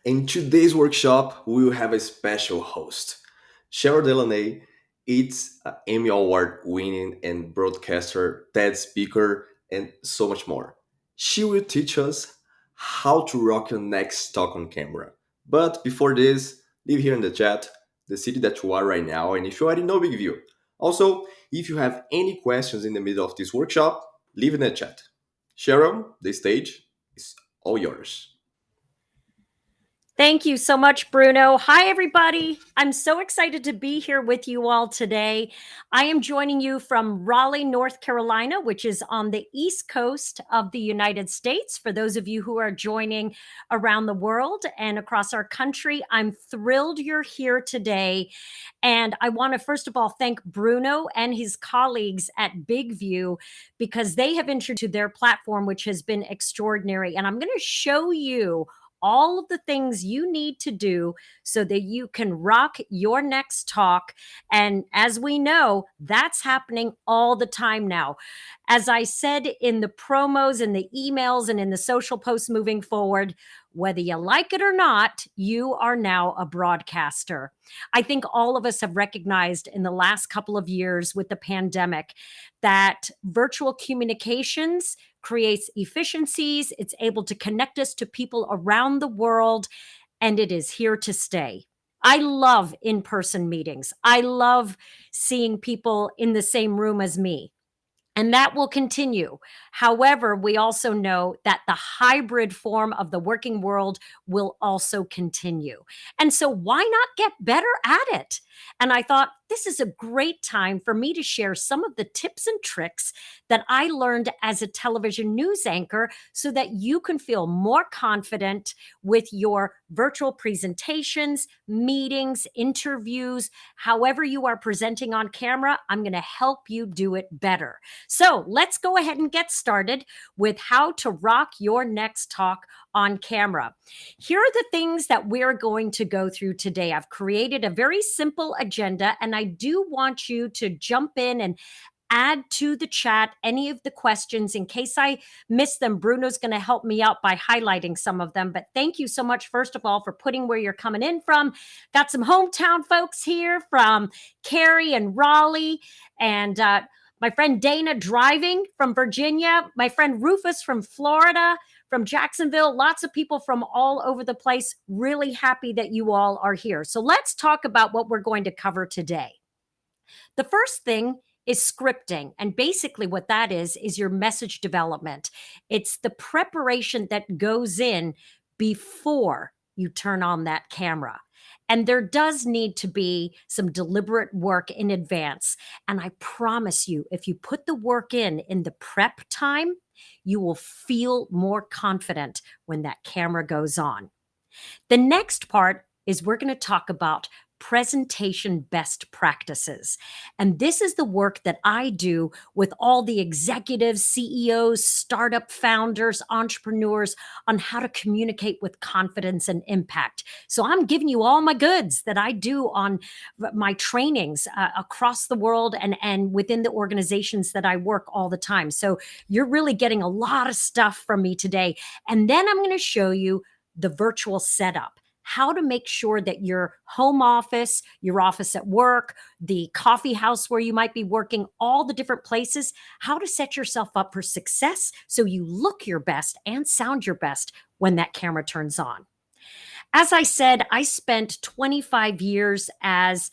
In today's workshop, we will have a special host. Sharon Delaney is an Emmy Award-winning and broadcaster, TED speaker, and so much more. She will teach us how to rock your next talk on camera. But before this, leave here in the chat the city that you are right now, and if you already know BigVU. Also, if you have any questions in the middle of this workshop, leave in the chat. Sharon, the stage is all yours. Thank you so much, Bruno. Hi, everybody. I'm so excited to be here with you all today. I am joining you from Raleigh, North Carolina, which is on the East Coast of the United States. For those of you who are joining around the world and across our country, I'm thrilled you're here today. And I want to, first of all, thank Bruno and his colleagues at BigVU because they have introduced their platform, which has been extraordinary. And I'm going to show you all of the things you need to do so that you can rock your next talk. And as we know, that's happening all the time now. As I said in the promos and the emails and in the social posts moving forward, whether you like it or not, you are now a broadcaster. I think all of us have recognized in the last couple of years with the pandemic that virtual communications creates efficiencies. It's able to connect us to people around the world, and it is here to stay. I love in-person meetings. I love seeing people in the same room as me. And that will continue. However, we also know that the hybrid form of the working world will also continue. And so why not get better at it? And I thought this is a great time for me to share some of the tips and tricks that I learned as a television news anchor so that you can feel more confident with your virtual presentations, meetings, interviews, however you are presenting on camera. I'm going to help you do it better. So let's go ahead and get started with how to rock your next talk on camera. Here are the things that we're going to go through today. I've created a very simple agenda, and I do want you to jump in and add to the chat any of the questions in case I miss them. Bruno's going to help me out by highlighting some of them. But thank you so much, first of all, for putting where you're coming in from. Got some hometown folks here from Cary and Raleigh, and my friend Dana driving from Virginia, my friend Rufus from Florida, from Jacksonville, lots of people from all over the place. Really happy that you all are here. So let's talk about what we're going to cover today. The first thing is scripting. And basically what that is your message development. It's the preparation that goes in before you turn on that camera. And there does need to be some deliberate work in advance. And I promise you, if you put the work in the prep time, you will feel more confident when that camera goes on. The next part is we're going to talk about presentation best practices. And this is the work that I do with all the executives, CEOs, startup founders, entrepreneurs on how to communicate with confidence and impact. So I'm giving you all my goods that I do on my trainings across the world and within the organizations that I work all the time. So you're really getting a lot of stuff from me today. And then I'm going to show you the virtual setup. How to make sure that your home office, your office at work, the coffee house where you might be working, all the different places, how to set yourself up for success so you look your best and sound your best when that camera turns on. As I said, I spent 25 years as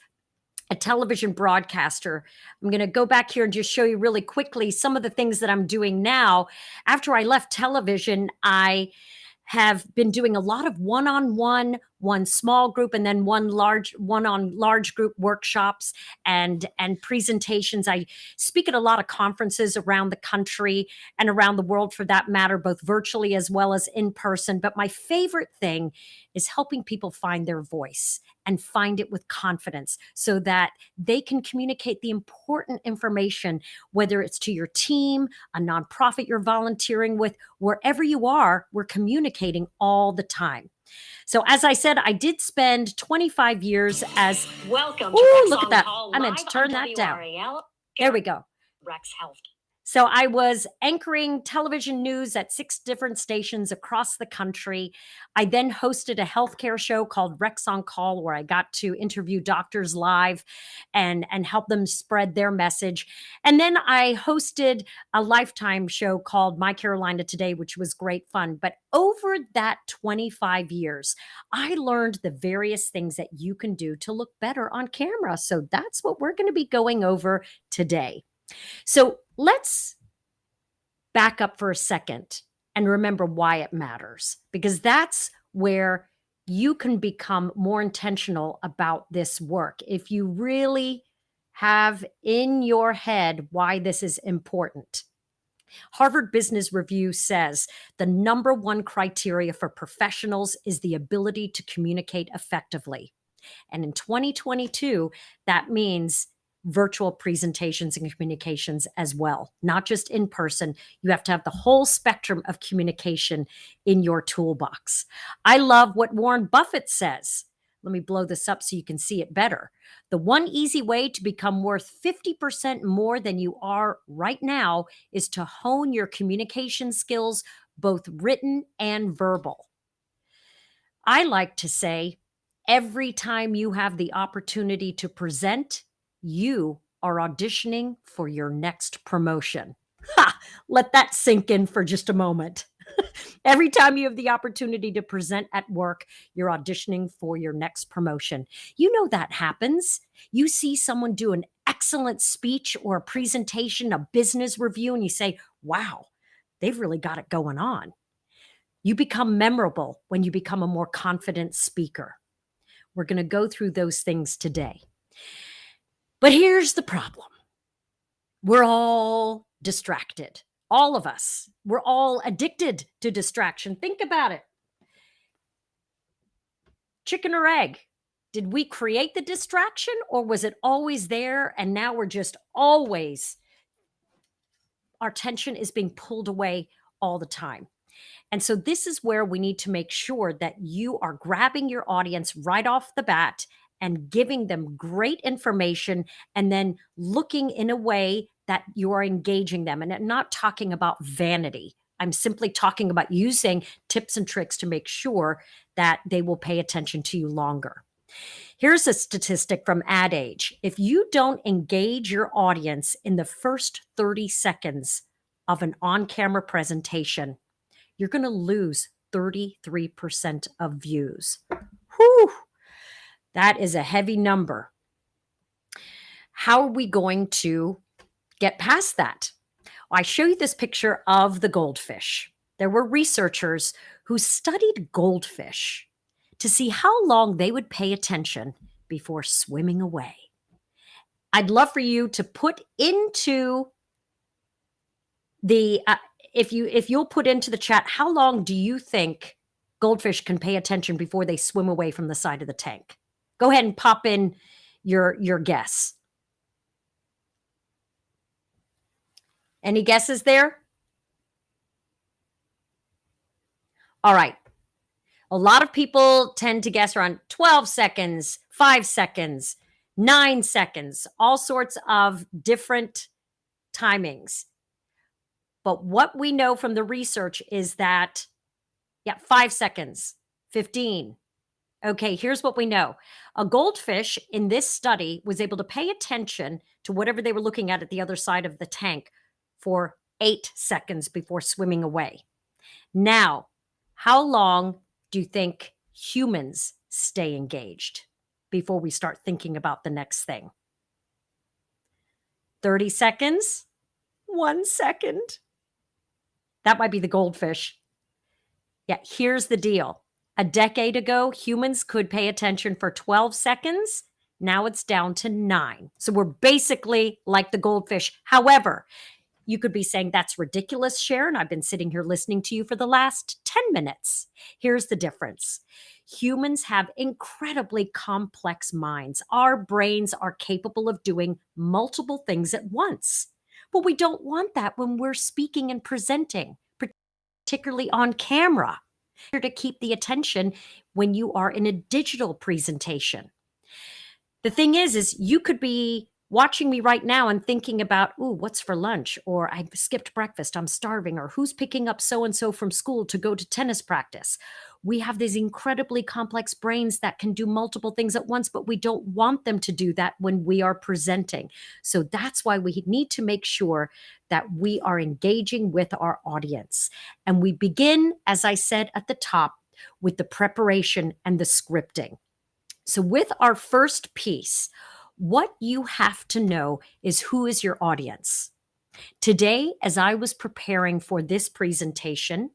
a television broadcaster. I'm going to go back here and just show you really quickly some of the things that I'm doing now. After I left television, I have been doing a lot of one-on-one, one small group, and then one on large group workshops and presentations. I speak at a lot of conferences around the country and around the world for that matter, both virtually as well as in person. But my favorite thing is helping people find their voice and find it with confidence so that they can communicate the important information, whether it's to your team, a nonprofit you're volunteering with, wherever you are, we're communicating all the time. So as I said, I did spend 25 years as Welcome ooh, to look at that. Hall I meant to turn that down. WRAL. There we go. Rex Health. So I was anchoring television news at 6 different stations across the country. I then hosted a healthcare show called Rex on Call, where I got to interview doctors live and help them spread their message. And then I hosted a Lifetime show called My Carolina Today, which was great fun. But over that 25 years, I learned the various things that you can do to look better on camera. So that's what we're going to be going over today. So let's back up for a second and remember why it matters, because that's where you can become more intentional about this work. If you really have in your head why this is important. Harvard Business Review says the number one criteria for professionals is the ability to communicate effectively. And in 2022, that means virtual presentations and communications as well, not just in person. You have to have the whole spectrum of communication in your toolbox. I love what Warren Buffett says. Let me blow this up so you can see it better. The one easy way to become worth 50% more than you are right now is to hone your communication skills, both written and verbal. I like to say, every time you have the opportunity to present, you are auditioning for your next promotion. Ha! Let that sink in for just a moment. Every time you have the opportunity to present at work, you're auditioning for your next promotion. You know that happens. You see someone do an excellent speech or a presentation, a business review, and you say, wow, they've really got it going on. You become memorable when you become a more confident speaker. We're going to go through those things today. But here's the problem. We're all distracted. All of us. We're all addicted to distraction. Think about it. Chicken or egg? Did we create the distraction, or was it always there and now we're just always, our attention is being pulled away all the time? And so this is where we need to make sure that you are grabbing your audience right off the bat and giving them great information, and then looking in a way that you are engaging them. And I'm not talking about vanity. I'm simply talking about using tips and tricks to make sure that they will pay attention to you longer. Here's a statistic from Ad Age. If you don't engage your audience in the first 30 seconds of an on-camera presentation, you're going to lose 33% of views. Whew, that is a heavy number. How are we going to get past that? I show you this picture of the goldfish. There were researchers who studied goldfish to see how long they would pay attention before swimming away. I'd love for you to put into the if you'll put into the chat, how long do you think goldfish can pay attention before they swim away from the side of the tank? Go ahead and pop in your guess. Any guesses there? All right. A lot of people tend to guess around 12 seconds, 5 seconds, 9 seconds, all sorts of different timings. But what we know from the research is that, 5 seconds, 15. Okay, here's what we know. A goldfish in this study was able to pay attention to whatever they were looking at the other side of the tank for 8 seconds before swimming away. Now, how long do you think humans stay engaged before we start thinking about the next thing? 30 seconds? 1 second? That might be the goldfish. Here's the deal. A decade ago, humans could pay attention for 12 seconds. Now it's down to 9. So we're basically like the goldfish. However, you could be saying, that's ridiculous, Sharon. I've been sitting here listening to you for the last 10 minutes. Here's the difference. Humans have incredibly complex minds. Our brains are capable of doing multiple things at once. But we don't want that when we're speaking and presenting, particularly on camera, to keep the attention when you are in a digital presentation. The thing is you could be watching me right now and thinking about, ooh, what's for lunch? Or I skipped breakfast, I'm starving, or who's picking up so and so from school to go to tennis practice. We have these incredibly complex brains that can do multiple things at once, but we don't want them to do that when we are presenting. So that's why we need to make sure that we are engaging with our audience. And we begin, as I said at the top, with the preparation and the scripting. So, with our first piece, what you have to know is who is your audience. Today, as I was preparing for this presentation,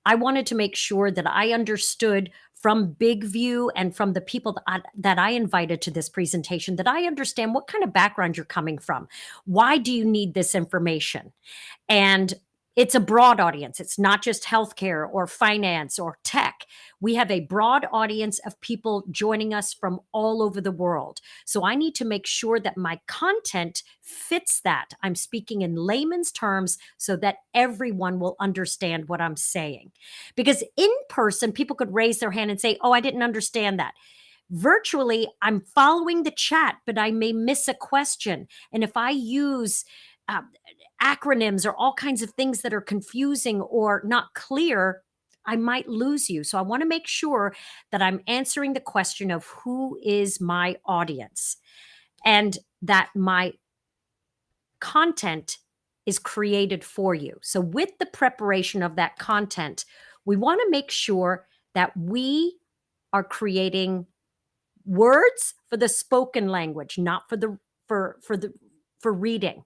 I wanted to make sure that I understood from BigVU and from the people that I invited to this presentation, that I understand what kind of background you're coming from. Why do you need this information? And it's a broad audience. It's not just healthcare or finance or tech. We have a broad audience of people joining us from all over the world. So I need to make sure that my content fits that. I'm speaking in layman's terms so that everyone will understand what I'm saying. Because in person, people could raise their hand and say, oh, I didn't understand that. Virtually, I'm following the chat, but I may miss a question. And if I use uh, acronyms or all kinds of things that are confusing or not clear, I might lose you. So I want to make sure that I'm answering the question of who is my audience and that my content is created for you. So with the preparation of that content, we want to make sure that we are creating words for the spoken language, not for reading.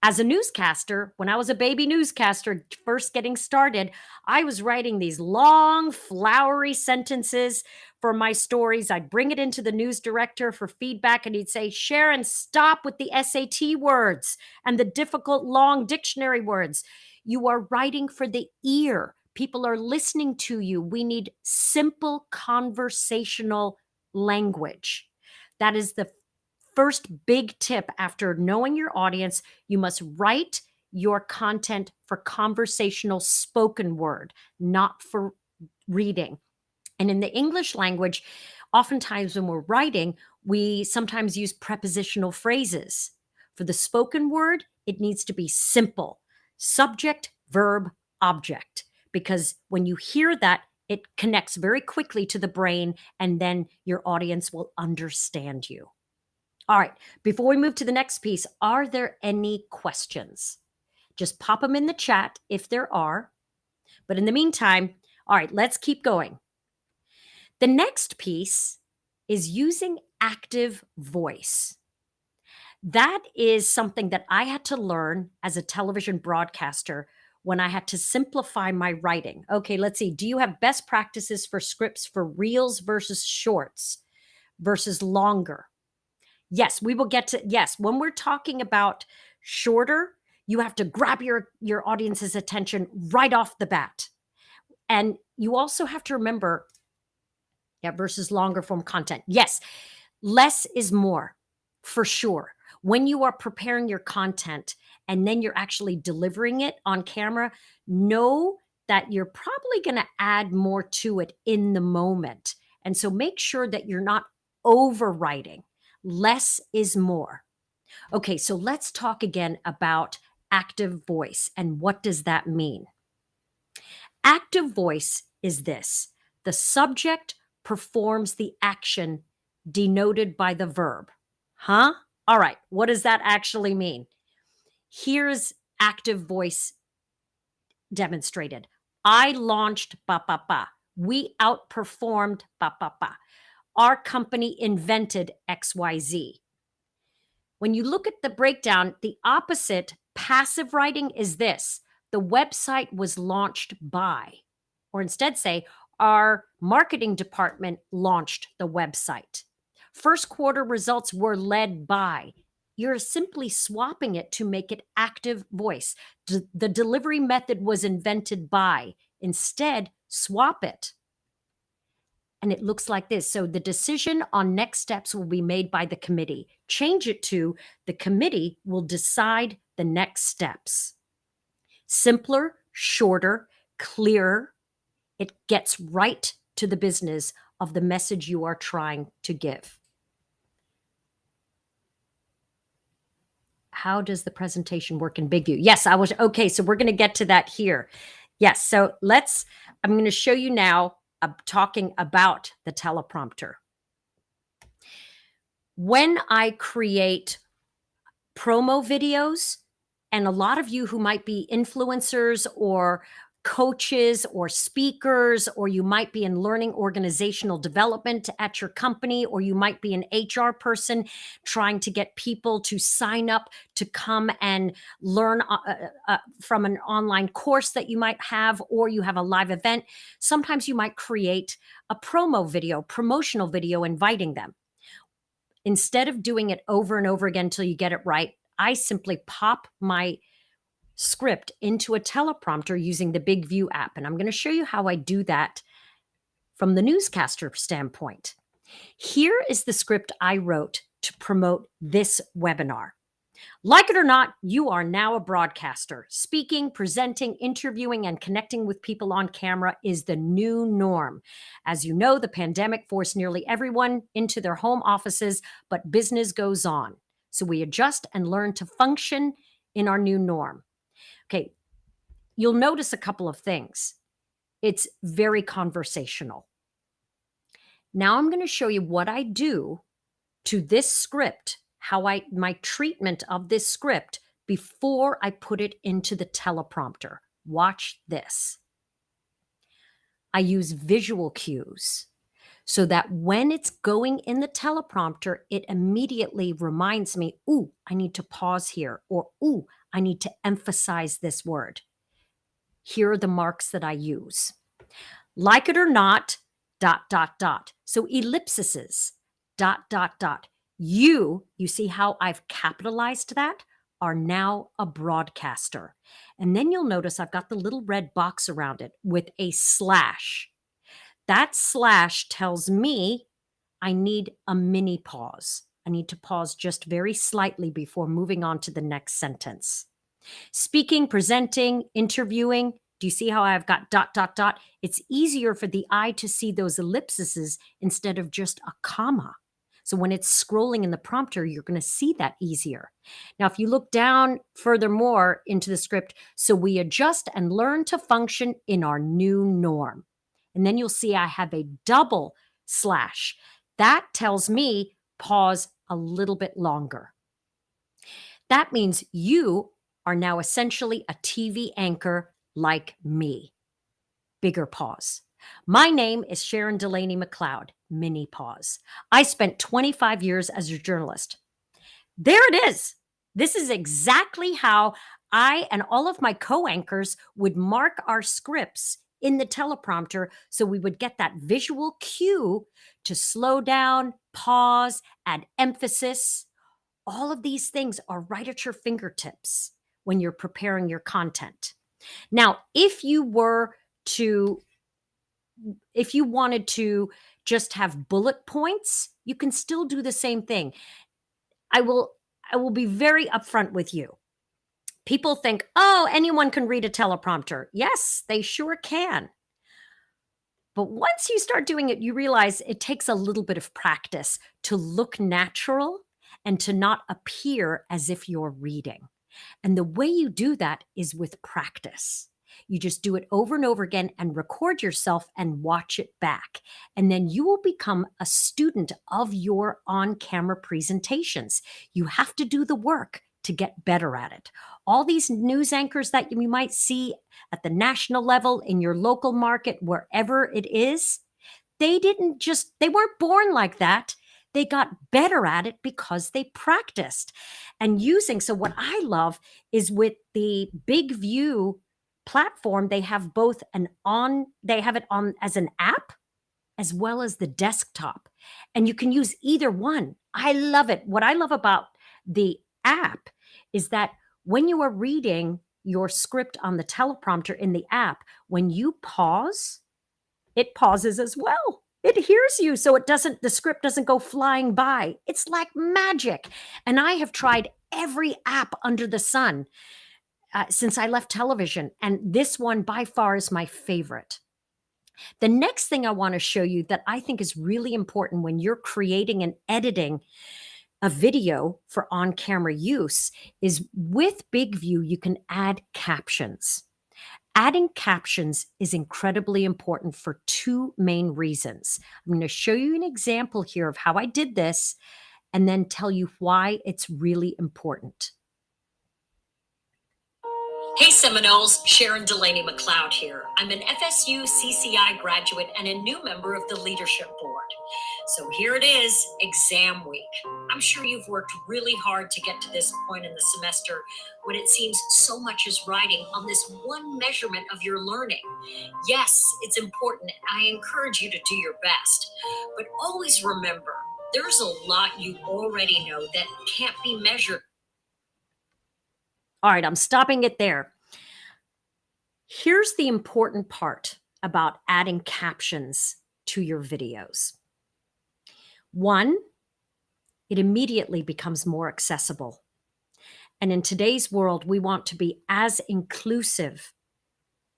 As a newscaster, when I was a baby newscaster first getting started, I was writing these long, flowery sentences for my stories. I'd bring it into the news director for feedback, and he'd say, Sharon, stop with the SAT words and the difficult, long dictionary words. You are writing for the ear. People are listening to you. We need simple conversational language. That is the first big tip after knowing your audience. You must write your content for conversational spoken word, not for reading. And in the English language, oftentimes when we're writing, we sometimes use prepositional phrases. For the spoken word, it needs to be simple: subject, verb, object. Because when you hear that, it connects very quickly to the brain, and then your audience will understand you. All right, before we move to the next piece, are there any questions? Just pop them in the chat if there are. But in the meantime, all right, let's keep going. The next piece is using active voice. That is something that I had to learn as a television broadcaster when I had to simplify my writing. Okay, let's see. Do you have best practices for scripts for reels versus shorts versus longer? Yes, we will get to, yes, when we're talking about shorter, you have to grab your audience's attention right off the bat. And you also have to remember, yeah, versus longer form content. Yes, less is more, for sure. When you are preparing your content and then you're actually delivering it on camera, know that you're probably going to add more to it in the moment. And so make sure that you're not overwriting. Less is more. Okay, so let's talk again about active voice and what does that mean? Active voice is this: the subject performs the action denoted by the verb. Huh? All right, what does that actually mean? Here's active voice demonstrated. I launched ba ba ba. We outperformed ba ba ba. Our company invented XYZ. When you look at the breakdown, the opposite, passive writing, is this: the website was launched by, or instead say, our marketing department launched the website. First quarter results were led by. You're simply swapping it to make it active voice. The delivery method was invented by. Instead, swap it. And it looks like this. So the decision on next steps will be made by the committee. Change it to the committee will decide the next steps. Simpler, shorter, clearer. It gets right to the business of the message you are trying to give. how does the presentation work in BigVU? Yes, I was okay. So we're going to get to that here. Yes. So I'm going to show you now talking about the teleprompter. When I create promo videos, and a lot of you who might be influencers or coaches or speakers, or you might be in learning organizational development at your company, or you might be an HR person trying to get people to sign up to come and learn from an online course that you might have, or you have a live event. Sometimes you might create a promotional video inviting them. Instead of doing it over and over again until you get it right, I simply pop my script into a teleprompter using the BigVU app. And I'm going to show you how I do that from the newscaster standpoint. Here is the script I wrote to promote this webinar. Like it or not, you are now a broadcaster. Speaking, presenting, interviewing, and connecting with people on camera is the new norm. As you know, the pandemic forced nearly everyone into their home offices, but business goes on. So we adjust and learn to function in our new norm. Okay, you'll notice a couple of things. It's very conversational. Now I'm going to show you what I do to this script, my treatment of this script before I put it into the teleprompter. Watch this. I use visual cues so that when it's going in the teleprompter, it immediately reminds me, ooh, I need to pause here, or ooh, I need to emphasize this word. Here are the marks that I use. Like it or not, ... So ellipses, ... You see how I've capitalized that, are now a broadcaster. And then you'll notice I've got the little red box around it with a slash. That slash tells me I need a mini pause. I need to pause just very slightly before moving on to the next sentence. Speaking, presenting, interviewing. Do you see how I've got ... It's easier for the eye to see those ellipses instead of just a comma. So when it's scrolling in the prompter, you're going to see that easier. Now, if you look down furthermore into the script, so we adjust and learn to function in our new norm. And then you'll see I have a double slash. That tells me pause a little bit longer. That means you are now essentially a TV anchor like me. Bigger pause. My name is Sharon Delaney McCloud. Mini pause. I spent 25 years as a journalist. There it is. This is exactly how I and all of my co-anchors would mark our scripts in the teleprompter, so we would get that visual cue to slow down, pause, add emphasis. All of these things are right at your fingertips when you're preparing your content. Now, if you wanted to just have bullet points, you can still do the same thing. I will be very upfront with you. People think, oh, anyone can read a teleprompter. Yes, they sure can. But once you start doing it, you realize it takes a little bit of practice to look natural and to not appear as if you're reading. And the way you do that is with practice. You just do it over and over again and record yourself and watch it back. And then you will become a student of your on-camera presentations. You have to do the work to get better at it. All these news anchors that you might see at the national level, in your local market, wherever it is, they weren't born like that. They got better at it because they practiced. And so what I love is with the BigVU platform, they have it on as an app as well as the desktop. And you can use either one. I love it. What I love about the app is that when you are reading your script on the teleprompter in the app, when you pause, it pauses as well. It hears you, so the script doesn't go flying by. It's like magic. And I have tried every app under the sun since I left television, and this one by far is my favorite. The next thing I want to show you that I think is really important when you're creating and editing a video for on-camera use is with BigVU, you can add captions. Adding captions is incredibly important for two main reasons. I'm going to show you an example here of how I did this and then tell you why it's really important. Hey Seminoles, Sharon Delaney McCloud here. I'm an FSU CCI graduate and a new member of the leadership board. So here it is, exam week. I'm sure you've worked really hard to get to this point in the semester when it seems so much is riding on this one measurement of your learning. Yes, it's important. I encourage you to do your best, but always remember, there's a lot you already know that can't be measured. All right, I'm stopping it there. Here's the important part about adding captions to your videos. One, it immediately becomes more accessible. And in today's world, we want to be as inclusive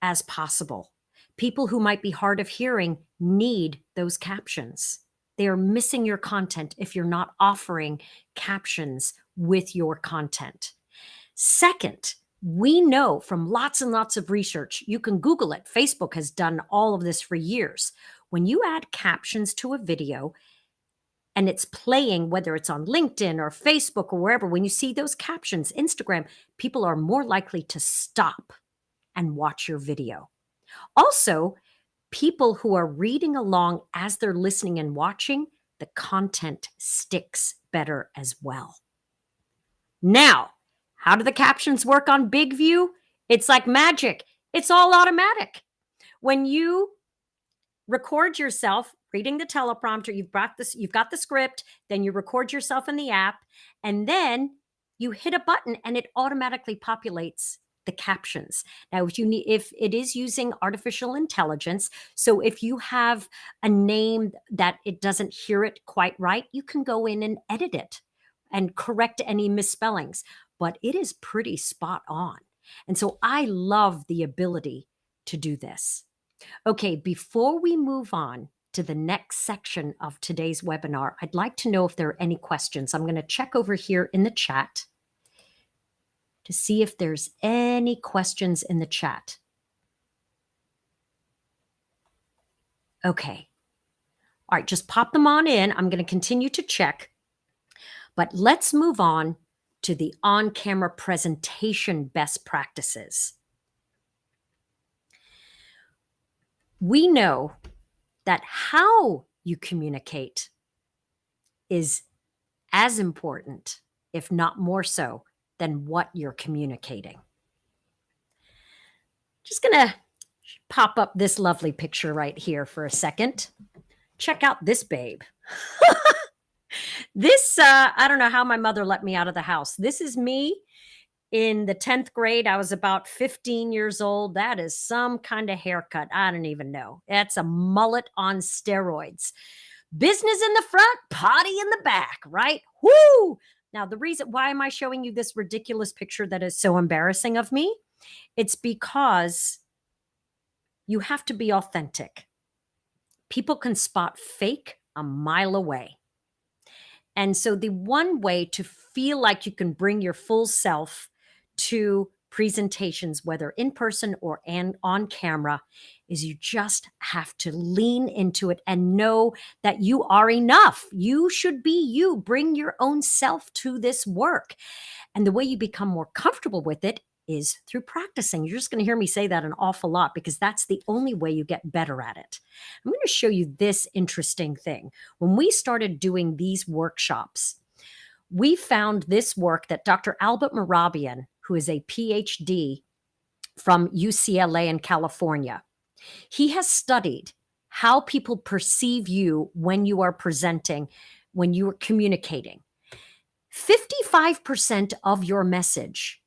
as possible. People who might be hard of hearing need those captions. They are missing your content if you're not offering captions with your content. Second, we know from lots and lots of research, you can Google it. Facebook has done all of this for years. When you add captions to a video and it's playing, whether it's on LinkedIn or Facebook or wherever, when you see those captions, Instagram, people are more likely to stop and watch your video. Also, people who are reading along as they're listening and watching, the content sticks better as well. Now, how do the captions work on BigVU? It's like magic. It's all automatic. When you record yourself reading the teleprompter, you've got the script, then you record yourself in the app, and then you hit a button and it automatically populates the captions. Now, if it is using artificial intelligence, so if you have a name that it doesn't hear it quite right, you can go in and edit it and correct any misspellings, but it is pretty spot on. And so I love the ability to do this. Okay, before we move on to the next section of today's webinar, I'd like to know if there are any questions. I'm going to check over here in the chat to see if there's any questions in the chat. Okay. All right, just pop them on in. I'm going to continue to check. But let's move on to the on-camera presentation best practices. We know that how you communicate is as important, if not more so, than what you're communicating. Just gonna pop up this lovely picture right here for a second. Check out this babe. This, I don't know how my mother let me out of the house. This is me in the 10th grade. I was about 15 years old. That is some kind of haircut. I don't even know. That's a mullet on steroids. Business in the front, potty in the back, right? Woo! Now, the reason why am I showing you this ridiculous picture that is so embarrassing of me? It's because you have to be authentic. People can spot fake a mile away. And so the one way to feel like you can bring your full self to presentations, whether in person or on camera, is you just have to lean into it and know that you are enough. You should be you. Bring your own self to this work. And the way you become more comfortable with it is through practicing. You're just going to hear me say that an awful lot because that's the only way you get better at it. I'm going to show you this interesting thing. When we started doing these workshops, we found this work that Dr. Albert Mehrabian, who is a PhD from UCLA in California, he has studied how people perceive you when you are presenting, when you are communicating. 55% of your message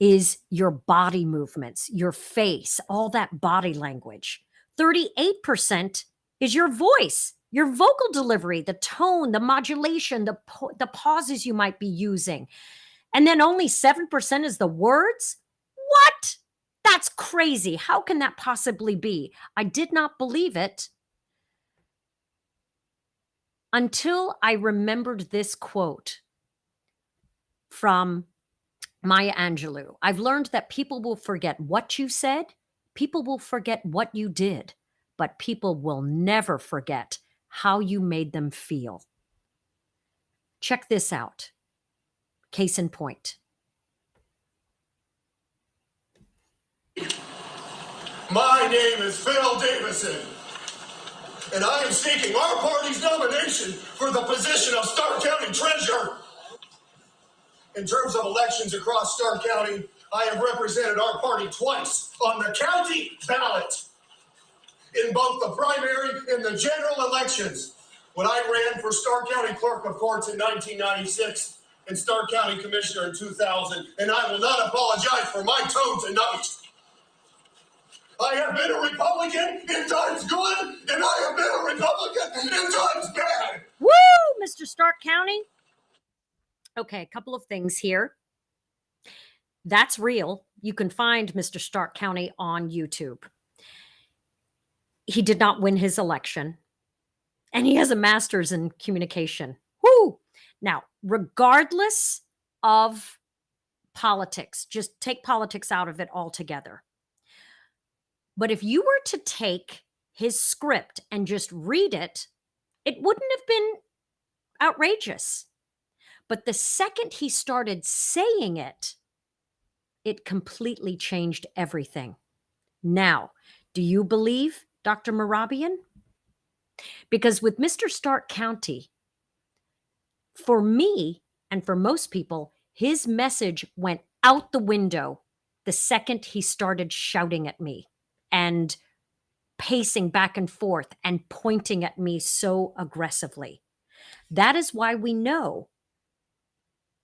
is your body movements, your face, all that body language. 38% is your voice, your vocal delivery, the tone, the modulation, the pauses you might be using. And then only 7% is the words? What? That's crazy. How can that possibly be? I did not believe it until I remembered this quote from Maya Angelou. I've learned that people will forget what you said, people will forget what you did, but people will never forget how you made them feel. Check this out. Case in point. My name is Phil Davison, and I am seeking our party's nomination for the position of Stark County Treasurer. In terms of elections across Stark County, I have represented our party twice on the county ballot, in both the primary and the general elections. When I ran for Stark County Clerk of Courts in 1996 and Stark County Commissioner in 2000, and I will not apologize for my tone tonight. I have been a Republican in times good, and I have been a Republican in times bad. Woo, Mr. Stark County. Okay, a couple of things here. That's real. You can find Mr. Stark County on YouTube. He did not win his election, and he has a master's in communication. Woo! Now, regardless of politics, just take politics out of it altogether. But if you were to take his script and just read it, it wouldn't have been outrageous. But the second he started saying it, it completely changed everything. Now, do you believe Dr. Merabian? Because with Mr. Stark County, for me and for most people, his message went out the window the second he started shouting at me and pacing back and forth and pointing at me so aggressively. That is why we know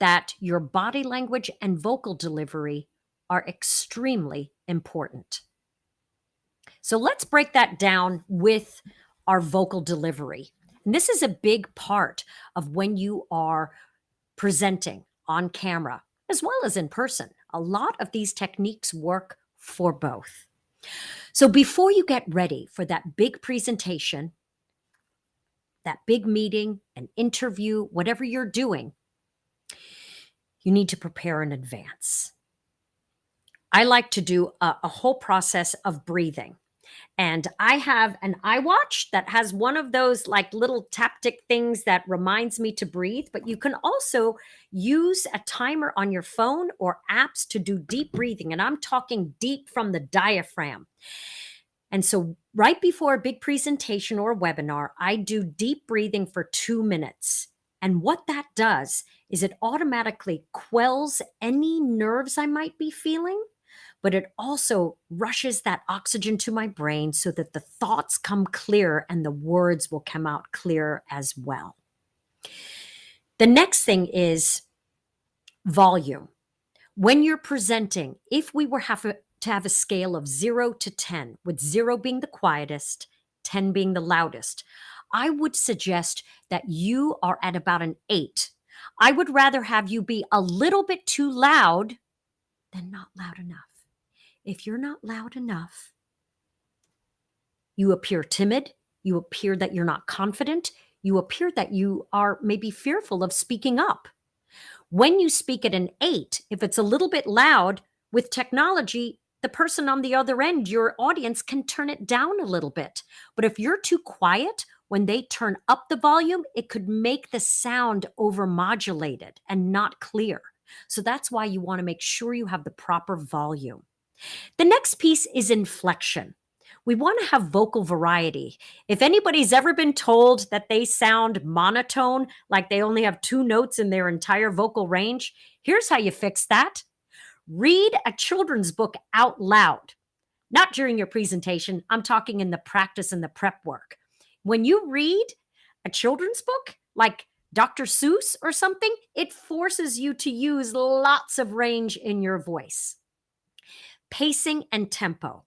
that your body language and vocal delivery are extremely important. So let's break that down with our vocal delivery. And this is a big part of when you are presenting on camera as well as in person. A lot of these techniques work for both. So before you get ready for that big presentation, that big meeting, an interview, whatever you're doing, you need to prepare in advance. I like to do a whole process of breathing. And I have an iWatch that has one of those like little taptic things that reminds me to breathe, but you can also use a timer on your phone or apps to do deep breathing. And I'm talking deep from the diaphragm. And so right before a big presentation or a webinar, I do deep breathing for 2 minutes. And what that does is it automatically quells any nerves I might be feeling, but it also rushes that oxygen to my brain so that the thoughts come clear and the words will come out clear as well. The next thing is volume. When you're presenting, if we were to have a scale of 0 to 10, with 0 being the quietest, 10 being the loudest, I would suggest that you are at about an 8. I would rather have you be a little bit too loud than not loud enough. If you're not loud enough, you appear timid, you appear that you're not confident, you appear that you are maybe fearful of speaking up. When you speak at an 8, if it's a little bit loud, with technology, the person on the other end, your audience, can turn it down a little bit. But if you're too quiet, when they turn up the volume, it could make the sound overmodulated and not clear. So that's why you want to make sure you have the proper volume. The next piece is inflection. We want to have vocal variety. If anybody's ever been told that they sound monotone, like they only have 2 notes in their entire vocal range, here's how you fix that. Read a children's book out loud. Not during your presentation. I'm talking in the practice and the prep work. When you read a children's book, like Dr. Seuss or something, it forces you to use lots of range in your voice. Pacing and tempo.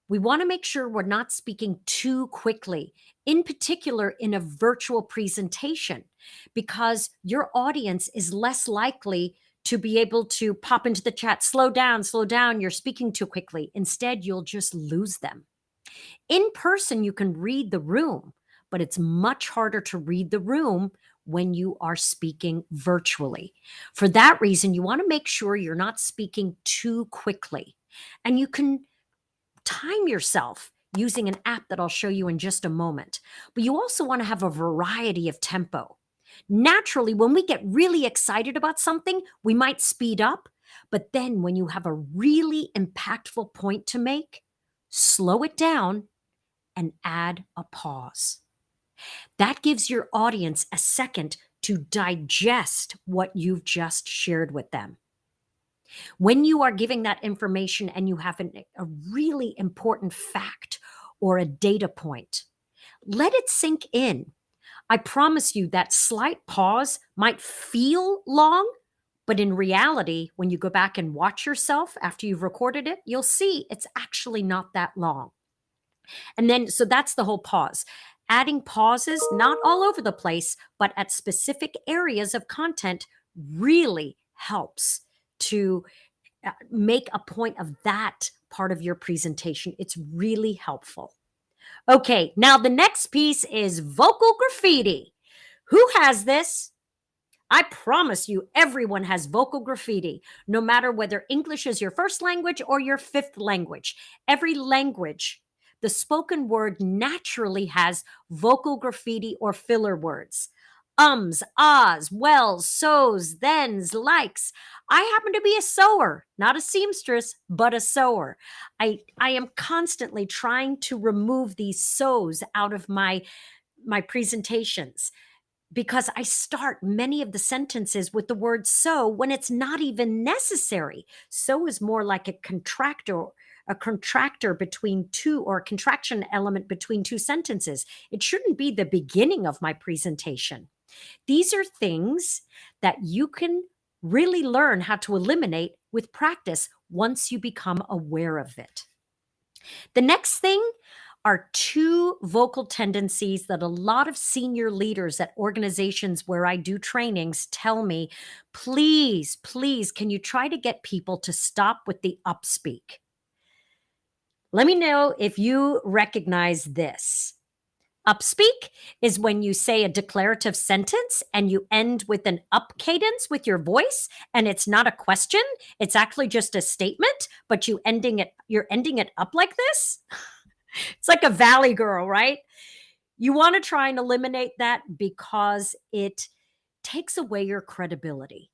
We want to make sure we're not speaking too quickly, in particular in a virtual presentation, because your audience is less likely to be able to pop into the chat, slow down, you're speaking too quickly. Instead, you'll just lose them. In person, you can read the room, but it's much harder to read the room when you are speaking virtually. For that reason, you want to make sure you're not speaking too quickly. And you can time yourself using an app that I'll show you in just a moment. But you also want to have a variety of tempo. Naturally, when we get really excited about something, we might speed up. But then when you have a really impactful point to make, slow it down and add a pause. That gives your audience a second to digest what you've just shared with them. When you are giving that information and you have a really important fact or a data point, let it sink in. I promise you that slight pause might feel long, but in reality, when you go back and watch yourself after you've recorded it, you'll see it's actually not that long. And then, so that's the whole pause. Adding pauses, not all over the place, but at specific areas of content really helps to make a point of that part of your presentation. It's really helpful. Okay, now the next piece is vocal graffiti. Who has this? I promise you, everyone has vocal graffiti, no matter whether English is your first language or your fifth language. Every language, the spoken word naturally has vocal graffiti or filler words. Ums, ahs, wells, so's, thens, likes. I happen to be a sewer, not a seamstress, but a sewer. I am constantly trying to remove these so's out of my presentations, because I start many of the sentences with the word so when it's not even necessary. So is more like a contractor between two, or a contraction element between two sentences. It shouldn't be the beginning of my presentation. These are things that you can really learn how to eliminate with practice once you become aware of it. The next thing are two vocal tendencies that a lot of senior leaders at organizations where I do trainings tell me, please, can you try to get people to stop with the upspeak? Let me know if you recognize this. Upspeak is when you say a declarative sentence and you end with an up cadence with your voice, and it's not a question, it's actually just a statement, but you're ending it up like this. It's like a valley girl, right? You want to try and eliminate that because it takes away your credibility.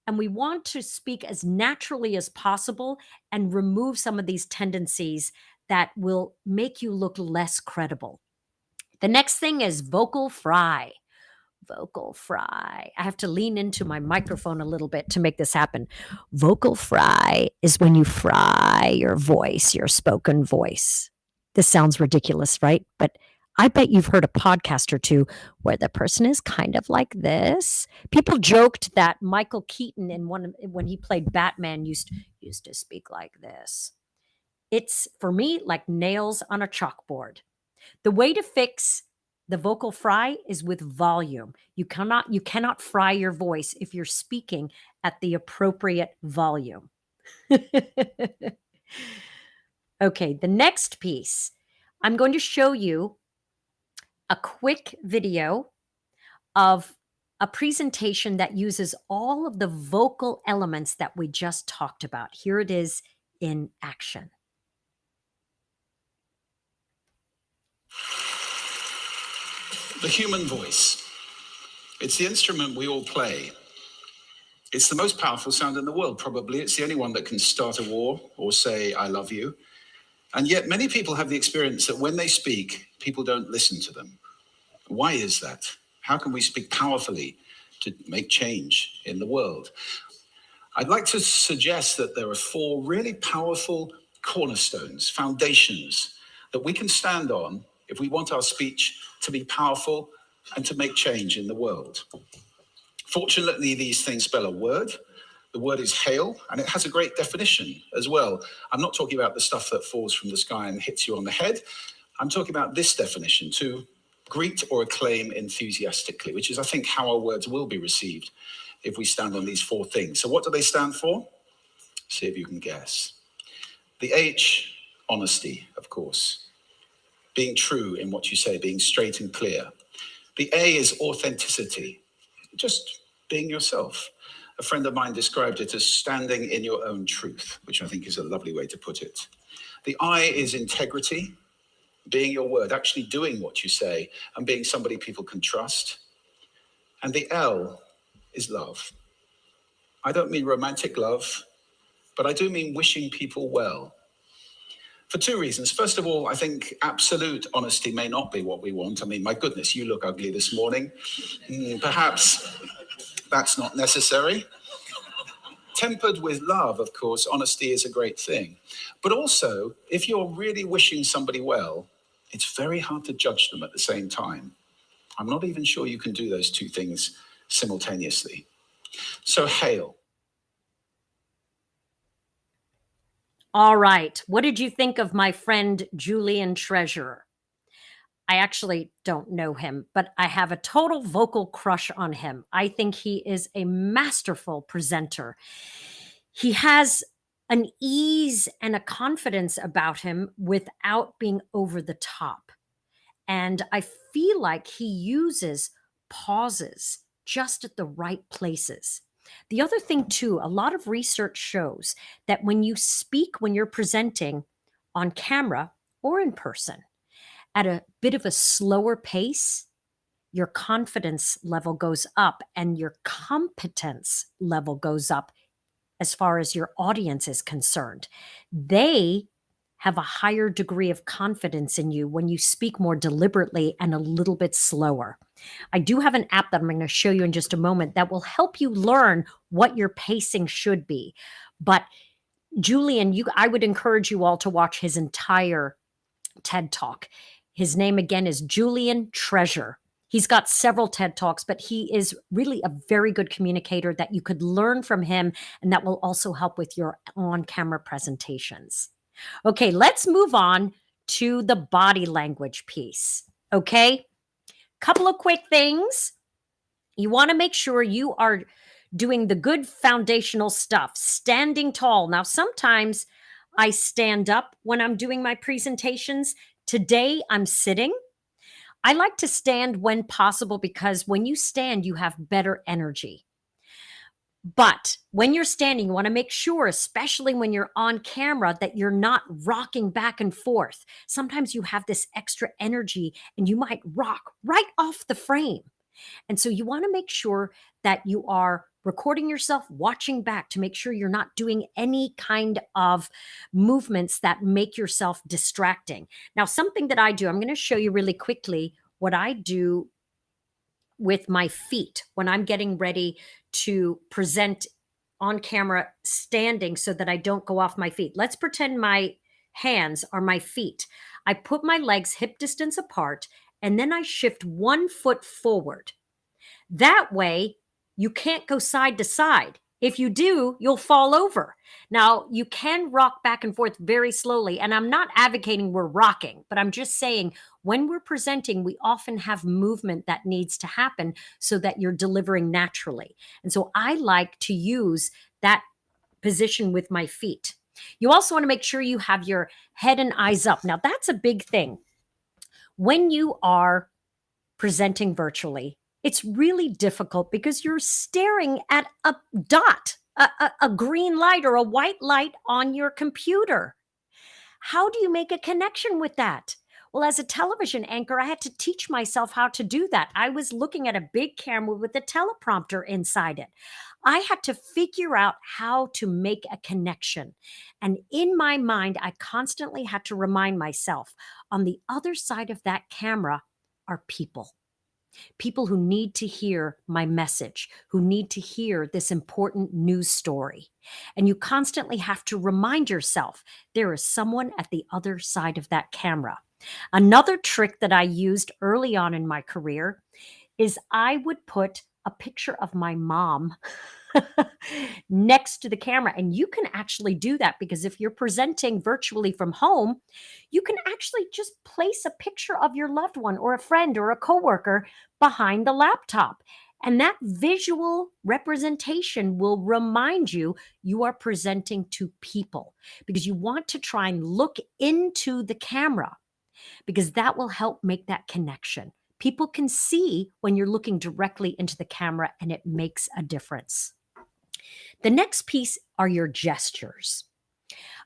And we want to speak as naturally as possible and remove some of these tendencies that will make you look less credible. The next thing is vocal fry. Vocal fry. I have to lean into my microphone a little bit to make this happen. Vocal fry is when you fry your voice, your spoken voice. This sounds ridiculous, right? But I bet you've heard a podcast or two where the person is kind of like this. People joked that Michael Keaton when he played Batman used to speak like this. It's, for me, like nails on a chalkboard. The way to fix the vocal fry is with volume. You cannot fry your voice if you're speaking at the appropriate volume. Okay, the next piece, I'm going to show you a quick video of a presentation that uses all of the vocal elements that we just talked about. Here it is in action. The human voice. It's the instrument we all play. It's the most powerful sound in the world, probably. It's the only one that can start a war or say, I love you. And yet many people have the experience that when they speak, people don't listen to them. Why is that? How can we speak powerfully to make change in the world? I'd like to suggest that there are 4 really powerful cornerstones, foundations that we can stand on if we want our speech to be powerful and to make change in the world. Fortunately, these things spell a word. The word is hail, and it has a great definition as well. I'm not talking about the stuff that falls from the sky and hits you on the head. I'm talking about this definition, to greet or acclaim enthusiastically, which is, I think, how our words will be received if we stand on these 4 things. So what do they stand for? See if you can guess. The H, honesty, of course. being true in what you say, being straight and clear. The A is authenticity, just being yourself. A friend of mine described it as standing in your own truth, which I think is a lovely way to put it. The I is integrity, being your word, actually doing what you say, and being somebody people can trust. And the L is love. I don't mean romantic love, but I do mean wishing people well. For two reasons. First of all, I think absolute honesty may not be what we want. I mean, my goodness, you look ugly this morning. Perhaps that's not necessary. Tempered with love, of course, honesty is a great thing. But also, if you're really wishing somebody well, it's very hard to judge them at the same time. I'm not even sure you can do those two things simultaneously. So, hail. All right. What did you think of my friend Julian Treasurer? I actually don't know him, but I have a total vocal crush on him. I think he is a masterful presenter. He has an ease and a confidence about him without being over the top. And I feel like he uses pauses just at the right places. The other thing, too, a lot of research shows that when you speak, when you're presenting on camera or in person at a bit of a slower pace, your confidence level goes up and your competence level goes up as far as your audience is concerned. They have a higher degree of confidence in you when you speak more deliberately and a little bit slower. I do have an app that I'm going to show you in just a moment that will help you learn what your pacing should be. But Julian, I would encourage you all to watch his entire TED Talk. His name again is Julian Treasure. He's got several TED Talks, but he is really a very good communicator that you could learn from him, and that will also help with your on-camera presentations. Okay, let's move on to the body language piece. Okay, couple of quick things. You want to make sure you are doing the good foundational stuff, standing tall. Now, sometimes I stand up when I'm doing my presentations. Today, I'm sitting. I like to stand when possible because when you stand, you have better energy. But when you're standing, you want to make sure, especially when you're on camera, that you're not rocking back and forth. Sometimes you have this extra energy and you might rock right off the frame. And so you want to make sure that you are recording yourself, watching back to make sure you're not doing any kind of movements that make yourself distracting. Now, something that I do, I'm going to show you really quickly what I do with my feet when I'm getting ready to present on camera standing so that I don't go off my feet. Let's pretend my hands are my feet. I put my legs hip distance apart and then I shift 1 foot forward. That way, you can't go side to side. If you do, you'll fall over. Now, you can rock back and forth very slowly, and I'm not advocating we're rocking, but I'm just saying when we're presenting, we often have movement that needs to happen so that you're delivering naturally. And so I like to use that position with my feet. You also want to make sure you have your head and eyes up. Now, that's a big thing. When you are presenting virtually, it's really difficult because you're staring at a dot, a green light or a white light on your computer. How do you make a connection with that? Well, as a television anchor, I had to teach myself how to do that. I was looking at a big camera with a teleprompter inside it. I had to figure out how to make a connection. And in my mind, I constantly had to remind myself on the other side of that camera are people. People who need to hear my message, who need to hear this important news story. And you constantly have to remind yourself there is someone at the other side of that camera. Another trick that I used early on in my career is I would put a picture of my mom next to the camera. And you can actually do that because if you're presenting virtually from home, you can actually just place a picture of your loved one or a friend or a coworker behind the laptop. And that visual representation will remind you you are presenting to people because you want to try and look into the camera. because that will help make that connection. People can see when you're looking directly into the camera, and it makes a difference. The next piece are your gestures.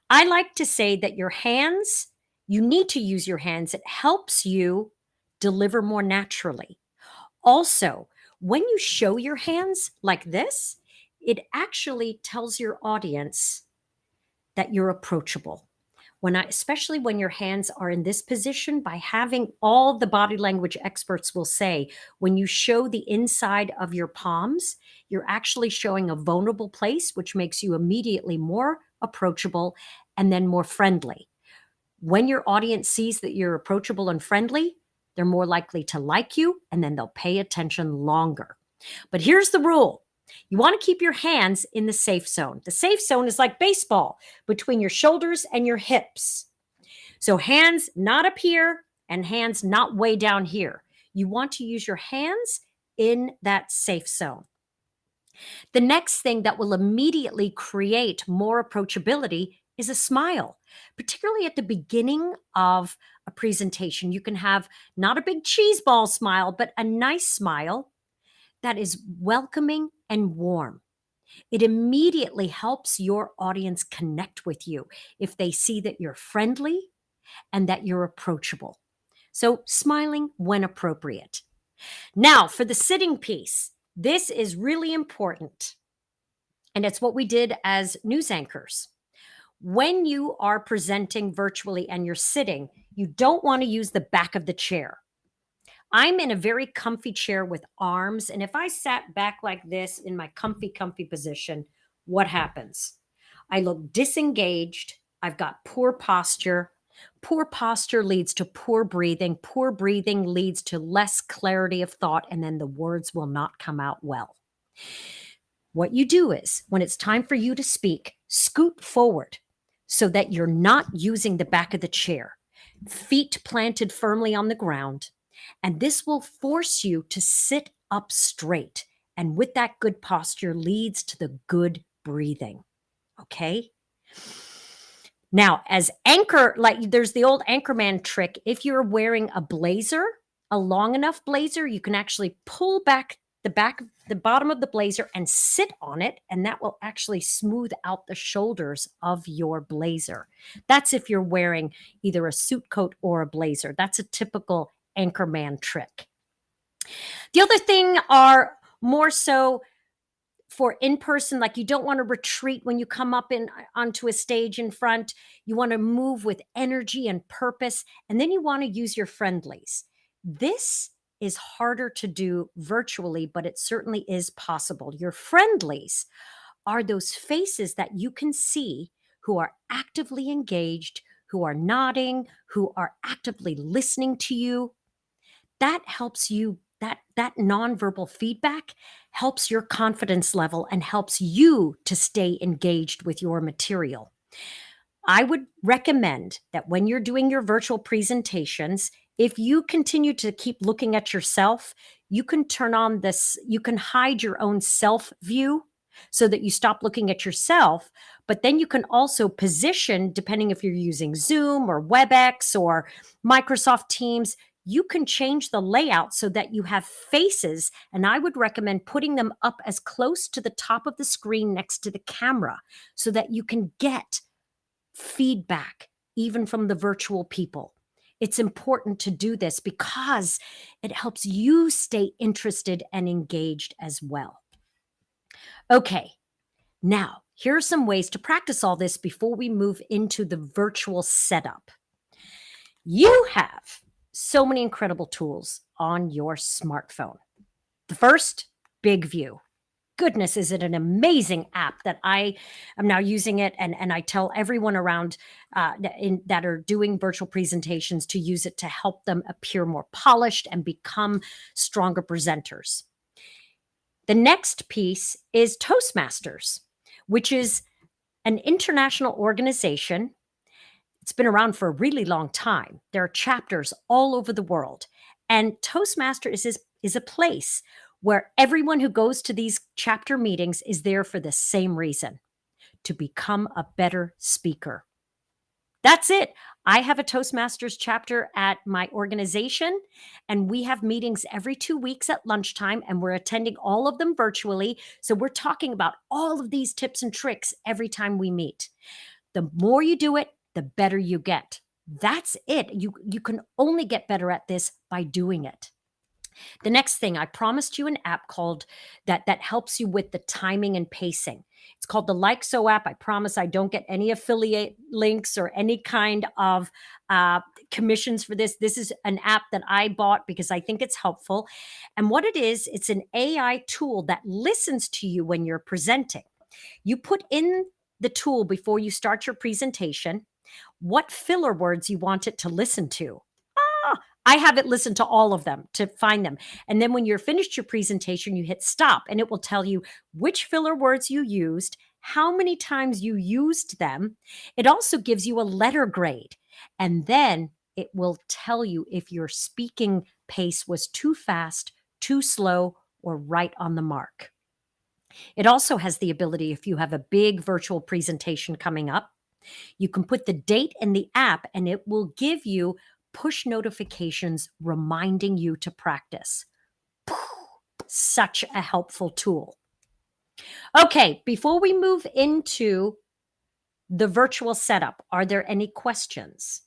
I like to say that your hands, you need to use your hands. It helps you deliver more naturally. Also, when you show your hands like this, it actually tells your audience that you're approachable. Especially when your hands are in this position, by having all the body language experts will say, when you show the inside of your palms, you're actually showing a vulnerable place, which makes you immediately more approachable and then more friendly. When your audience sees that you're approachable and friendly, they're more likely to like you, and then they'll pay attention longer. But here's the rule. You want to keep your hands in the safe zone. The safe zone is like baseball, between your shoulders and your hips. So hands not up here and hands not way down here. You want to use your hands in that safe zone. The next thing that will immediately create more approachability is a smile, particularly at the beginning of a presentation. You can have not a big cheese ball smile, but a nice smile that is welcoming and warm. It immediately helps your audience connect with you if they see that you're friendly and that you're approachable. So smiling when appropriate. Now for the sitting piece, this is really important. And it's what we did as news anchors. When you are presenting virtually and you're sitting, you don't want to use the back of the chair. I'm in a very comfy chair with arms, and if I sat back like this in my comfy position, what happens? I look disengaged. I've got poor posture. Poor posture leads to poor breathing. Poor breathing leads to less clarity of thought, and then the words will not come out well. What you do is, when it's time for you to speak, scoot forward so that you're not using the back of the chair. Feet planted firmly on the ground. And this will force you to sit up straight. And with that good posture leads to the good breathing. Okay? Now, as anchor, like there's the old anchorman trick. If you're wearing a blazer, a long enough blazer, you can actually pull back the bottom of the blazer and sit on it, and that will actually smooth out the shoulders of your blazer. That's if you're wearing either a suit coat or a blazer. That's a typical anchorman trick. The other thing are more so for in-person, like you don't want to retreat when you come up onto a stage in front. You want to move with energy and purpose, and then you want to use your friendlies. This is harder to do virtually, but it certainly is possible. Your friendlies are those faces that you can see who are actively engaged, who are nodding, who are actively listening to you. That helps you, that nonverbal feedback helps your confidence level and helps you to stay engaged with your material. I would recommend that when you're doing your virtual presentations, if you continue to keep looking at yourself, you can turn on this, you can hide your own self view so that you stop looking at yourself. But then you can also position, depending if you're using Zoom or WebEx or Microsoft Teams, you can change the layout so that you have faces. And I would recommend putting them up as close to the top of the screen next to the camera so that you can get feedback even from the virtual people. It's important to do this because it helps you stay interested and engaged as well. Okay, now here are some ways to practice all this before we move into the virtual setup. You have so many incredible tools on your smartphone. The first, BigVU. Goodness, is it an amazing app that I am now using it, and I tell everyone around that are doing virtual presentations to use it to help them appear more polished and become stronger presenters. The next piece is Toastmasters, which is an international organization. It's been around for a really long time. There are chapters all over the world, and Toastmasters is a place where everyone who goes to these chapter meetings is there for the same reason, to become a better speaker. That's it. I have a Toastmasters chapter at my organization, and we have meetings every 2 weeks at lunchtime, and we're attending all of them virtually. So we're talking about all of these tips and tricks every time we meet. The more you do it, the better you get. That's it. You can only get better at this by doing it. The next thing, I promised you an app called that helps you with the timing and pacing. It's called the Like So app. I promise I don't get any affiliate links or any kind of commissions for this. This is an app that I bought because I think it's helpful. And what it is, it's an AI tool that listens to you when you're presenting. You put in the tool before you start your presentation what filler words you want it to listen to. I have it listen to all of them to find them. And then when you're finished your presentation, you hit stop and it will tell you which filler words you used, how many times you used them. It also gives you a letter grade. And then it will tell you if your speaking pace was too fast, too slow, or right on the mark. It also has the ability, if you have a big virtual presentation coming up, you can put the date in the app and it will give you push notifications reminding you to practice. Such a helpful tool. Okay, before we move into the virtual setup, are there any questions?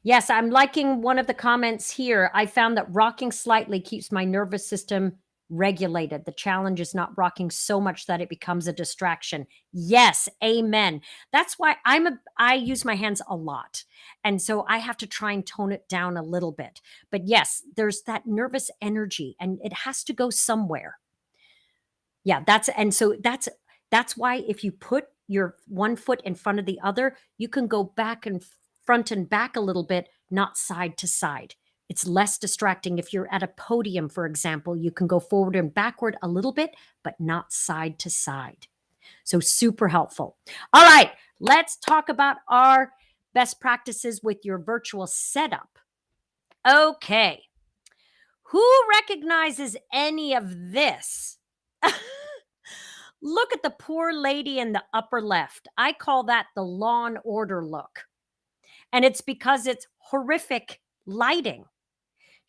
Yes, I'm liking one of the comments here. I found that rocking slightly keeps my nervous system regulated. The challenge is not rocking so much that it becomes a distraction. Yes, amen. That's why I use my hands a lot. And so I have to try and tone it down a little bit. But yes, there's that nervous energy and it has to go somewhere. Yeah, that's why if you put your one foot in front of the other, you can go back and front and back a little bit, not side to side. It's less distracting. If you're at a podium, for example, you can go forward and backward a little bit, but not side to side. So super helpful. All right, let's talk about our best practices with your virtual setup. Okay. Who recognizes any of this? Look at the poor lady in the upper left. I call that the Law and Order look. And it's because it's horrific lighting.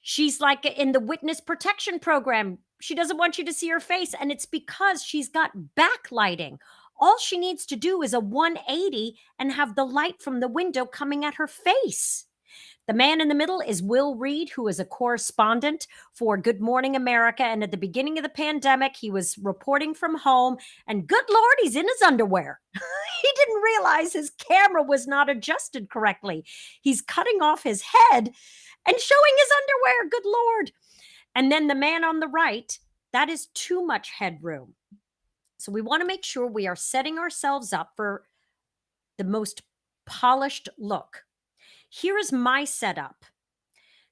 She's like in the witness protection program. She doesn't want you to see her face. And it's because she's got backlighting. All she needs to do is a 180 and have the light from the window coming at her face. The man in the middle is Will Reed, who is a correspondent for Good Morning America. And at the beginning of the pandemic, he was reporting from home. And good Lord, he's in his underwear. He didn't realize his camera was not adjusted correctly. He's cutting off his head and showing his underwear. Good Lord. And then the man on the right, that is too much headroom. So we want to make sure we are setting ourselves up for the most polished look. Here is my setup.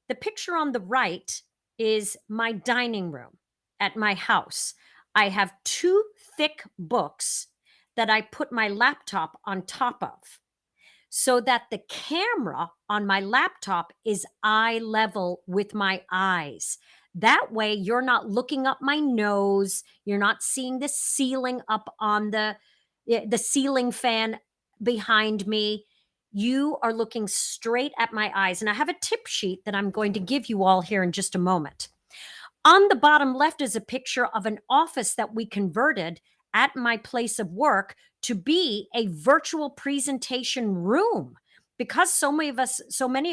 The picture on the right is my dining room at my house. I have 2 thick books that I put my laptop on top of so that the camera on my laptop is eye level with my eyes. That way you're not looking up my nose. You're not seeing the ceiling up on the ceiling fan behind me. You are looking straight at my eyes. And I have a tip sheet that I'm going to give you all here in just a moment. On the bottom left is a picture of an office that we converted at my place of work to be a virtual presentation room. Because so many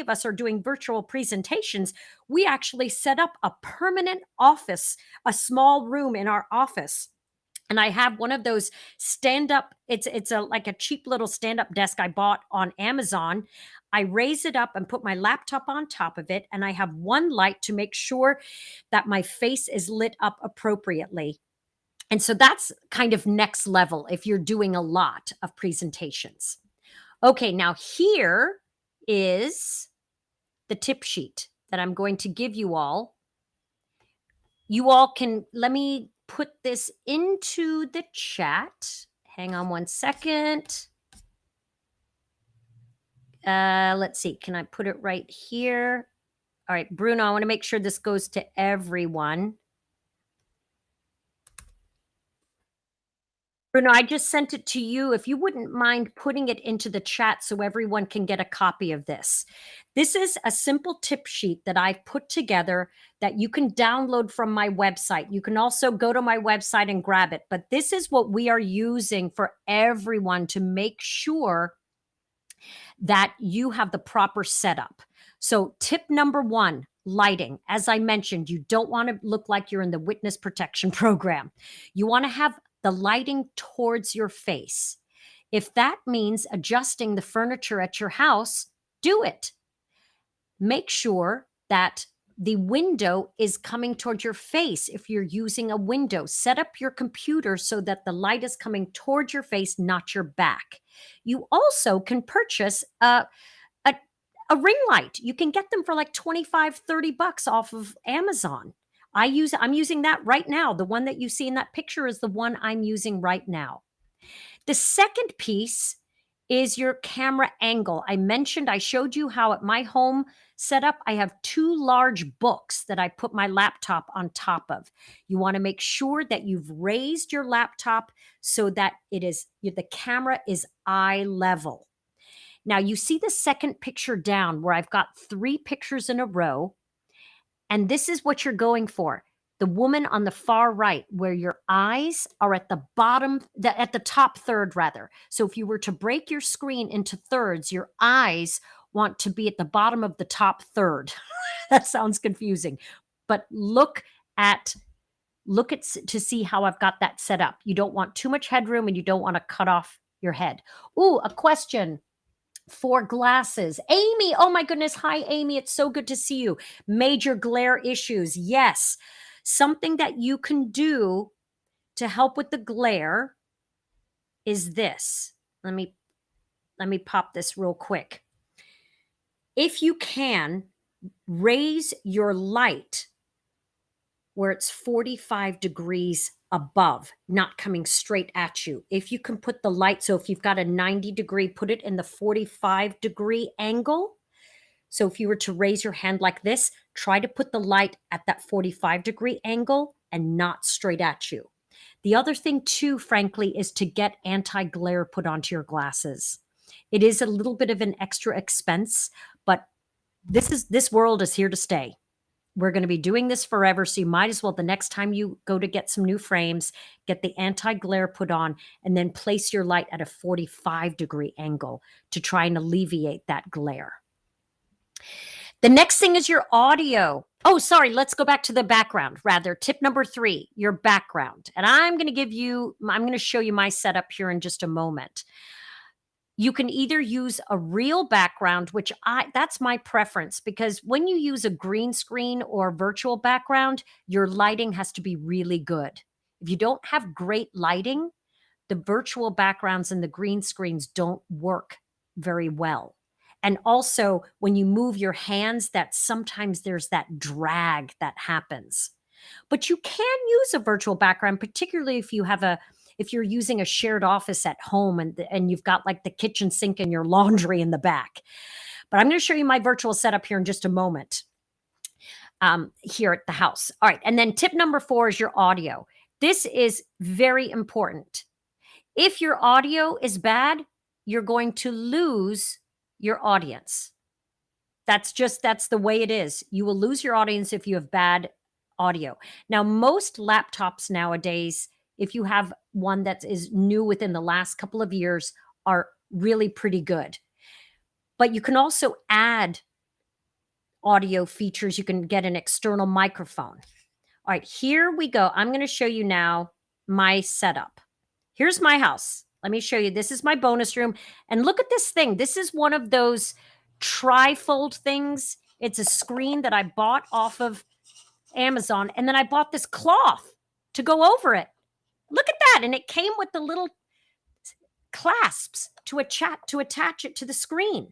of us are doing virtual presentations, we actually set up a permanent office, a small room in our office. And I have one of those stand-up, it's like a cheap little stand-up desk I bought on Amazon. I raise it up and put my laptop on top of it, and I have one light to make sure that my face is lit up appropriately. And so that's kind of next level if you're doing a lot of presentations. Okay, now here is the tip sheet that I'm going to give you all. You all can, let me put this into the chat. Hang on one second. Let's see, can I put it right here? All right, Bruno, I want to make sure this goes to everyone. Bruno, I just sent it to you. If you wouldn't mind putting it into the chat so everyone can get a copy of this. This is a simple tip sheet that I've put together that you can download from my website. You can also go to my website and grab it. But this is what we are using for everyone to make sure that you have the proper setup. So tip number one, lighting. As I mentioned, you don't want to look like you're in the witness protection program. You want to have the lighting towards your face. If that means adjusting the furniture at your house, do it. Make sure that the window is coming toward your face. If you're using a window, set up your computer so that the light is coming toward your face, not your back. You also can purchase a ring light. You can get them for like 25, 30 bucks off of Amazon. I'm using that right now. The one that you see in that picture is the one I'm using right now. The second piece is your camera angle. I showed you how at my home setup, I have two large books that I put my laptop on top of. You want to make sure that you've raised your laptop so that the camera is eye level. Now you see the second picture down where I've got 3 pictures in a row. And this is what you're going for. The woman on the far right, where your eyes are at the bottom, at the top third rather. So if you were to break your screen into thirds, your eyes want to be at the bottom of the top third. That sounds confusing, but look to see how I've got that set up. You don't want too much headroom and you don't want to cut off your head. Ooh, a question. For glasses. Amy, oh my goodness. Hi, Amy. It's so good to see you. Major glare issues. Yes. Something that you can do to help with the glare is this. Let me pop this real quick. If you can, raise your light where it's 45 degrees above, not coming straight at you. If you can put the light, so if you've got a 90 degree, put it in the 45 degree angle. So if you were to raise your hand like this, try to put the light at that 45 degree angle and not straight at you. The other thing too, frankly, is to get anti-glare put onto your glasses. It is a little bit of an extra expense, but this world is here to stay. We're going to be doing this forever. So you might as well, the next time you go to get some new frames, get the anti-glare put on and then place your light at a 45 degree angle to try and alleviate that glare. The next thing is your audio. Oh, sorry. Let's go back to the background rather. Tip number 3, your background. And I'm going to show you my setup here in just a moment. You can either use a real background, which that's my preference, because when you use a green screen or virtual background, your lighting has to be really good. If you don't have great lighting, the virtual backgrounds and the green screens don't work very well. And also when you move your hands, that sometimes there's that drag that happens. But you can use a virtual background, particularly if you're using a shared office at home and you've got like the kitchen sink and your laundry in the back. But I'm going to show you my virtual setup here in just a moment here at the house. All right. And then tip number 4 is your audio. This is very important. If your audio is bad, you're going to lose your audience. That's the way it is. You will lose your audience if you have bad audio. Now, most laptops nowadays, if you have one that is new within the last couple of years, are really pretty good. But you can also add audio features. You can get an external microphone. All right, here we go. I'm going to show you now my setup. Here's my house. Let me show you. This is my bonus room. And look at this thing. This is one of those tri-fold things. It's a screen that I bought off of Amazon. And then I bought this cloth to go over it. Look at that. And it came with the little clasps to attach it to the screen.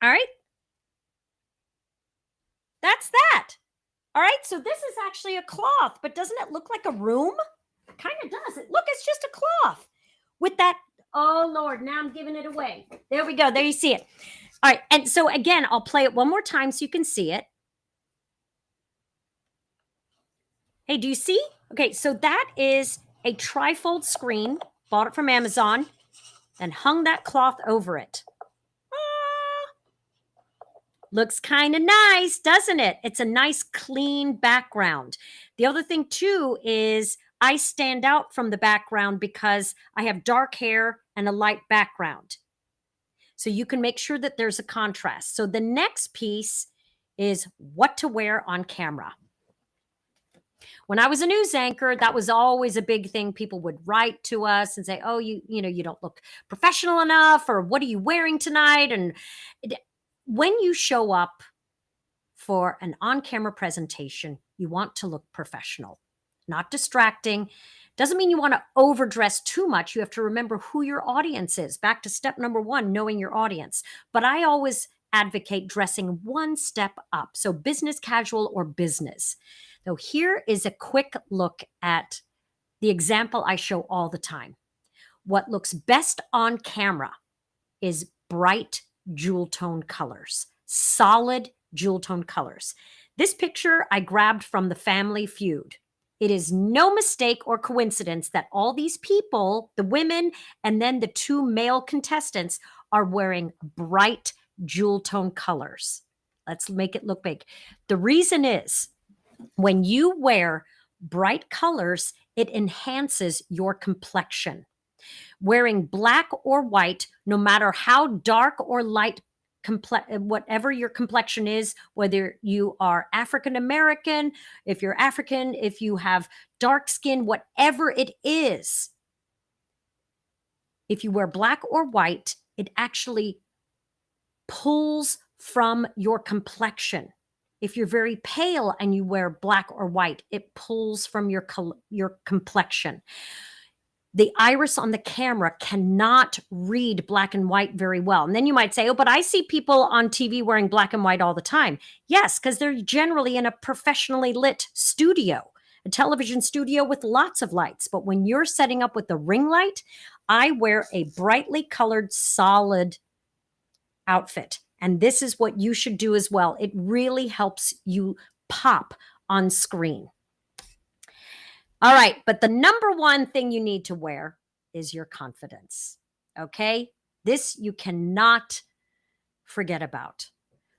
All right. That's that. All right. So this is actually a cloth, but doesn't it look like a room? It kind of does. Look, it's just a cloth with that. Oh, Lord. Now I'm giving it away. There we go. There you see it. All right. And so again, I'll play it one more time so you can see it. Hey, do you see? Okay. So that is a trifold screen, bought it from Amazon, and hung that cloth over it. Looks kind of nice, doesn't it? It's a nice clean background. The other thing too is I stand out from the background because I have dark hair and a light background. So you can make sure that there's a contrast. So the next piece is what to wear on camera. When I was a news anchor, that was always a big thing. People would write to us and say, "Oh, you don't look professional enough," or "What are you wearing tonight?" And when you show up for an on-camera presentation, you want to look professional, not distracting. Doesn't mean you want to overdress too much. You have to remember who your audience is. Back to step number 1, knowing your audience. But I always advocate dressing one step up. So business casual or business. So here is a quick look at the example I show all the time. What looks best on camera is bright jewel tone colors, solid jewel tone colors. This picture I grabbed from the Family Feud. It is no mistake or coincidence that all these people, the women and then the 2 male contestants, are wearing bright jewel tone colors. Let's make it look big. The reason is when you wear bright colors, it enhances your complexion. Wearing black or white, no matter how dark or light, whatever your complexion is, whether you are African American, if you're African, if you have dark skin, whatever it is, if you wear black or white, it actually pulls from your complexion. If you're very pale and you wear black or white, it pulls from your complexion. The iris on the camera cannot read black and white very well. And then you might say, "Oh, but I see people on TV wearing black and white all the time." Yes, because they're generally in a professionally lit studio, a television studio with lots of lights. But when you're setting up with the ring light, I wear a brightly colored, solid outfit. And this is what you should do as well. It really helps you pop on screen. All right, but the number one thing you need to wear is your confidence, okay? This you cannot forget about.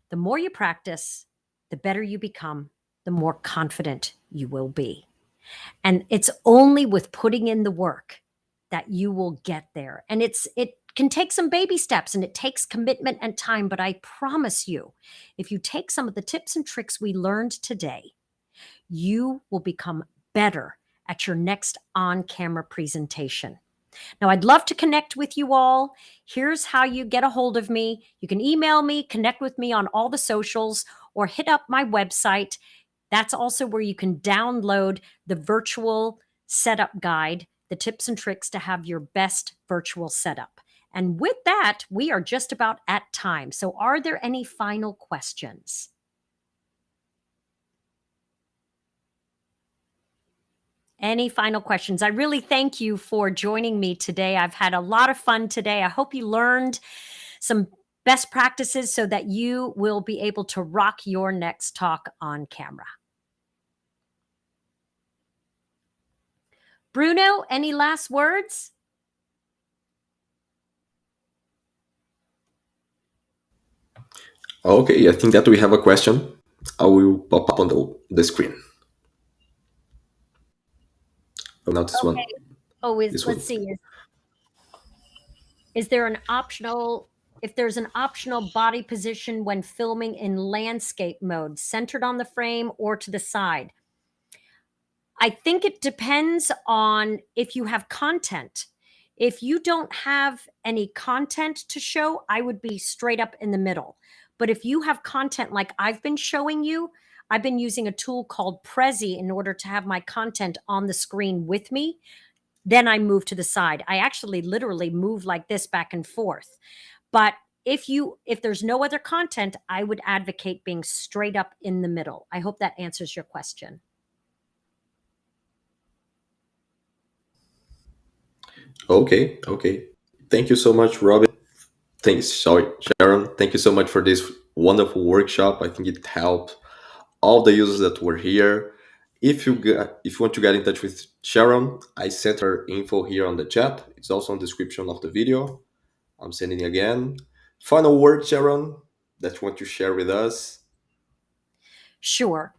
The more you practice, the better you become, the more confident you will be. And it's only with putting in the work that you will get there. And it can take some baby steps and it takes commitment and time, but I promise you, if you take some of the tips and tricks we learned today, you will become better at your next on-camera presentation. Now, I'd love to connect with you all. Here's how you get a hold of me. You can email me, connect with me on all the socials, or hit up my website. That's also where you can download the virtual setup guide, the tips and tricks to have your best virtual setup. And with that, we are just about at time. So are there any final questions? Any final questions? I really thank you for joining me today. I've had a lot of fun today. I hope you learned some best practices so that you will be able to rock your next talk on camera. Bruno, any last words? Okay, I think that we have a question. I will pop up on the screen. Oh, not this one. Oh, This one. let's see. Is there an optional, if there's an optional body position when filming in landscape mode, centered on the frame or to the side? I think it depends on if you have content. If you don't have any content to show, I would be straight up in the middle. But if you have content like I've been showing you, I've been using a tool called Prezi in order to have my content on the screen with me. Then I move to the side. I actually literally move like this back and forth. But if there's no other content, I would advocate being straight up in the middle. I hope that answers your question. Okay. Thank you so much, Robin. Thanks, Sharon. Thank you so much for this wonderful workshop. I think it helped all the users that were here. If you want to get in touch with Sharon, I sent her info here on the chat. It's also on the description of the video. I'm sending again. Final word, Sharon, that you want to share with us. Sure,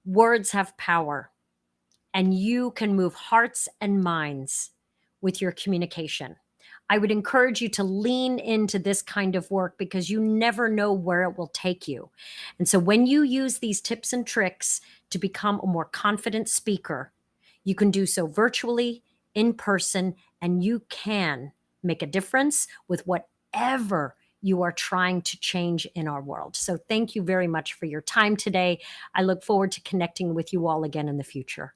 words have power, and you can move hearts and minds with your communication. I would encourage you to lean into this kind of work because you never know where it will take you. And so when you use these tips and tricks to become a more confident speaker, you can do so virtually, in person, and you can make a difference with whatever you are trying to change in our world. So thank you very much for your time today. I look forward to connecting with you all again in the future.